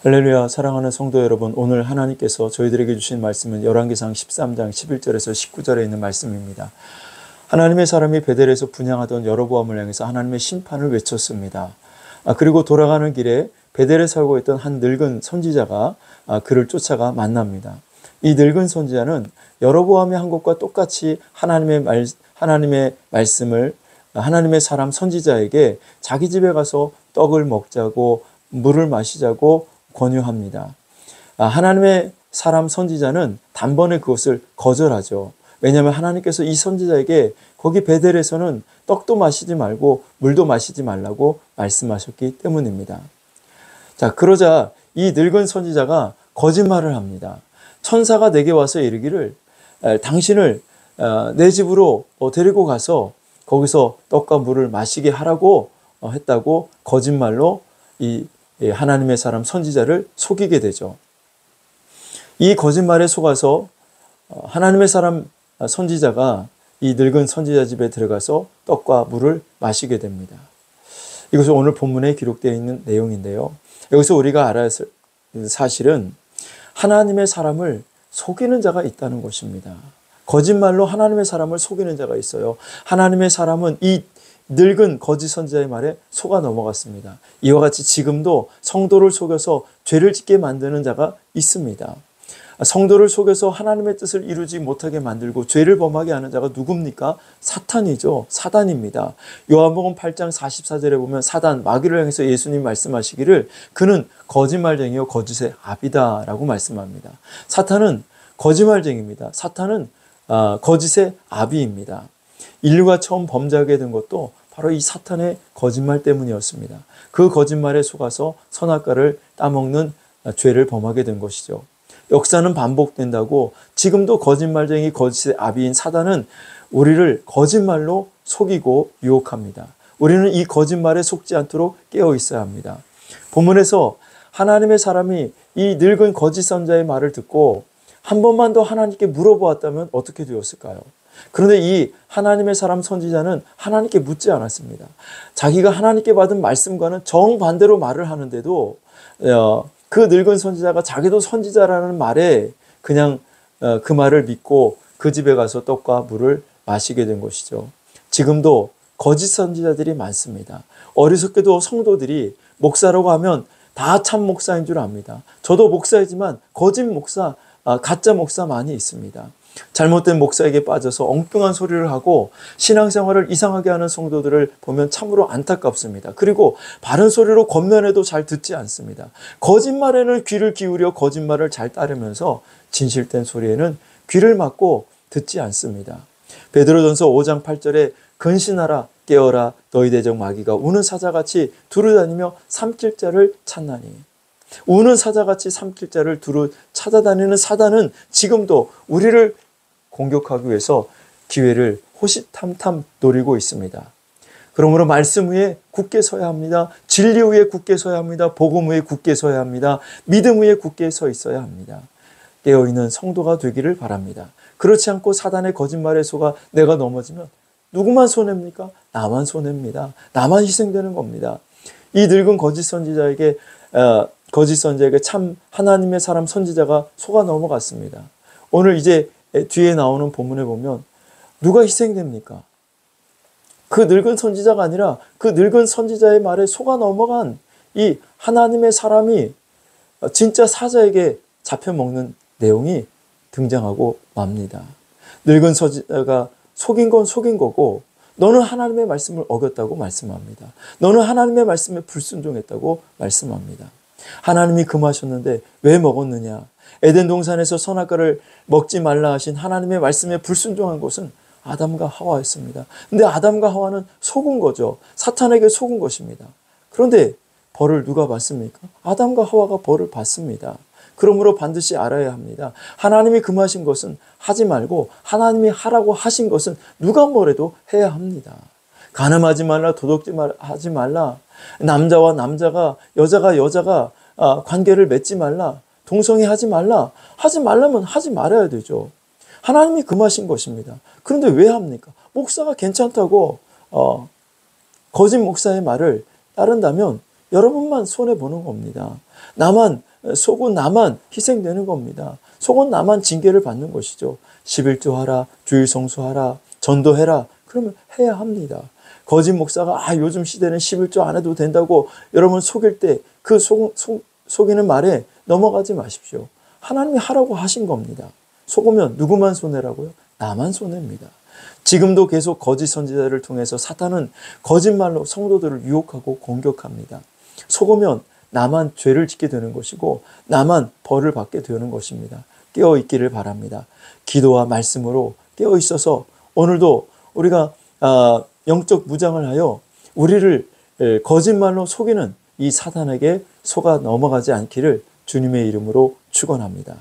할렐루야. 사랑하는 성도 여러분, 오늘 하나님께서 저희들에게 주신 말씀은 열왕기상 13장 11절에서 19절에 있는 말씀입니다. 하나님의 사람이 베델에서 분향하던 여로보암을 향해서 하나님의 심판을 외쳤습니다. 그리고 돌아가는 길에 베델에 살고 있던 한 늙은 선지자가 그를 쫓아가 만납니다. 이 늙은 선지자는 여로보암이 한 것과 똑같이 하나님의 말씀을 하나님의 사람 선지자에게 자기 집에 가서 떡을 먹자고 물을 마시자고 권유합니다. 하나님의 사람 선지자는 단번에 그것을 거절하죠. 왜냐하면 하나님께서 이 선지자에게 거기 베델에서는 떡도 마시지 말고 물도 마시지 말라고 말씀하셨기 때문입니다. 자, 그러자 이 늙은 선지자가 거짓말을 합니다. 천사가 내게 와서 이르기를 당신을 내 집으로 데리고 가서 거기서 떡과 물을 마시게 하라고 했다고 거짓말로 이 하나님의 사람 선지자를 속이게 되죠. 이 거짓말에 속아서 하나님의 사람 선지자가 이 늙은 선지자 집에 들어가서 떡과 물을 마시게 됩니다. 이것은 오늘 본문에 기록되어 있는 내용인데요. 여기서 우리가 알아야 할 사실은 하나님의 사람을 속이는 자가 있다는 것입니다. 거짓말로 하나님의 사람을 속이는 자가 있어요. 하나님의 사람은 이 늙은 거짓 선지자의 말에 속아 넘어갔습니다. 이와 같이 지금도 성도를 속여서 죄를 짓게 만드는 자가 있습니다. 성도를 속여서 하나님의 뜻을 이루지 못하게 만들고 죄를 범하게 하는 자가 누굽니까? 사탄이죠. 사단입니다. 요한복음 8장 44절에 보면 사단, 마귀를 향해서 예수님 말씀하시기를 그는 거짓말쟁이요 거짓의 아비다 라고 말씀합니다. 사탄은 거짓말쟁이입니다. 사탄은 거짓의 아비입니다. 인류가 처음 범죄하게 된 것도 바로 이 사탄의 거짓말 때문이었습니다. 그 거짓말에 속아서 선악과를 따먹는 죄를 범하게 된 것이죠. 역사는 반복된다고 지금도 거짓말쟁이 거짓의 아비인 사단은 우리를 거짓말로 속이고 유혹합니다. 우리는 이 거짓말에 속지 않도록 깨어 있어야 합니다. 본문에서 하나님의 사람이 이 늙은 거짓 선자의 말을 듣고 한 번만 더 하나님께 물어보았다면 어떻게 되었을까요? 그런데 이 하나님의 사람 선지자는 하나님께 묻지 않았습니다. 자기가 하나님께 받은 말씀과는 정반대로 말을 하는데도 그 늙은 선지자가 자기도 선지자라는 말에 그냥 그 말을 믿고 그 집에 가서 떡과 물을 마시게 된 것이죠. 지금도 거짓 선지자들이 많습니다. 어리석게도 성도들이 목사라고 하면 다 참 목사인 줄 압니다. 저도 목사이지만 거짓 목사, 가짜 목사 많이 있습니다. 잘못된 목사에게 빠져서 엉뚱한 소리를 하고 신앙생활을 이상하게 하는 성도들을 보면 참으로 안타깝습니다. 그리고 바른 소리로 권면해도 잘 듣지 않습니다. 거짓말에는 귀를 기울여 거짓말을 잘 따르면서 진실된 소리에는 귀를 막고 듣지 않습니다. 베드로전서 5장 8절에 근신하라 깨어라 너희 대적 마귀가 우는 사자같이 두루다니며 삼킬 자를 찾나니. 우는 사자같이 삼킬 자를 두루 찾아다니는 사단은 지금도 우리를 공격하기 위해서 기회를 호시탐탐 노리고 있습니다. 그러므로 말씀 위에 굳게 서야 합니다. 진리 위에 굳게 서야 합니다. 복음 위에 굳게 서야 합니다. 믿음 위에 굳게 서 있어야 합니다. 깨어있는 성도가 되기를 바랍니다. 그렇지 않고 사단의 거짓말에 속아 내가 넘어지면 누구만 손해입니까? 나만 손해입니다. 나만 희생되는 겁니다. 이 늙은 거짓 선지자에게 참 하나님의 사람 선지자가 속아 넘어갔습니다. 오늘 이제 뒤에 나오는 본문에 보면 누가 희생됩니까? 그 늙은 선지자가 아니라 그 늙은 선지자의 말에 속아 넘어간 이 하나님의 사람이 진짜 사자에게 잡혀먹는 내용이 등장하고 맙니다. 늙은 선지자가 속인 건 속인 거고 너는 하나님의 말씀을 어겼다고 말씀합니다. 너는 하나님의 말씀에 불순종했다고 말씀합니다. 하나님이 금하셨는데 왜 먹었느냐? 에덴 동산에서 선악과를 먹지 말라 하신 하나님의 말씀에 불순종한 것은 아담과 하와였습니다. 근데 아담과 하와는 속은 거죠. 사탄에게 속은 것입니다. 그런데 벌을 누가 받습니까? 아담과 하와가 벌을 받습니다. 그러므로 반드시 알아야 합니다. 하나님이 금하신 것은 하지 말고 하나님이 하라고 하신 것은 누가 뭐래도 해야 합니다. 간음하지 말라, 도둑질하지 말라, 남자와 남자가, 여자가 여자가 관계를 맺지 말라, 동성애하지 말라. 하지 말라면 하지 말아야 되죠. 하나님이 금하신 것입니다. 그런데 왜 합니까? 목사가 괜찮다고 거짓 목사의 말을 따른다면 여러분만 손해보는 겁니다. 나만 속은 나만 희생되는 겁니다. 속은 나만 징계를 받는 것이죠. 11조 하라, 주일 성수하라, 전도해라. 그러면 해야 합니다. 거짓 목사가 요즘 시대는 11조 안 해도 된다고 여러분 속일 때 그 속이는 말에 넘어가지 마십시오. 하나님이 하라고 하신 겁니다. 속으면 누구만 손해라고요? 나만 손해입니다. 지금도 계속 거짓 선지자를 통해서 사탄은 거짓말로 성도들을 유혹하고 공격합니다. 속으면 나만 죄를 짓게 되는 것이고 나만 벌을 받게 되는 것입니다. 깨어있기를 바랍니다. 기도와 말씀으로 깨어있어서 오늘도 우리가 영적 무장을 하여 우리를 거짓말로 속이는 이 사단에게 속아 넘어가지 않기를 주님의 이름으로 축원합니다.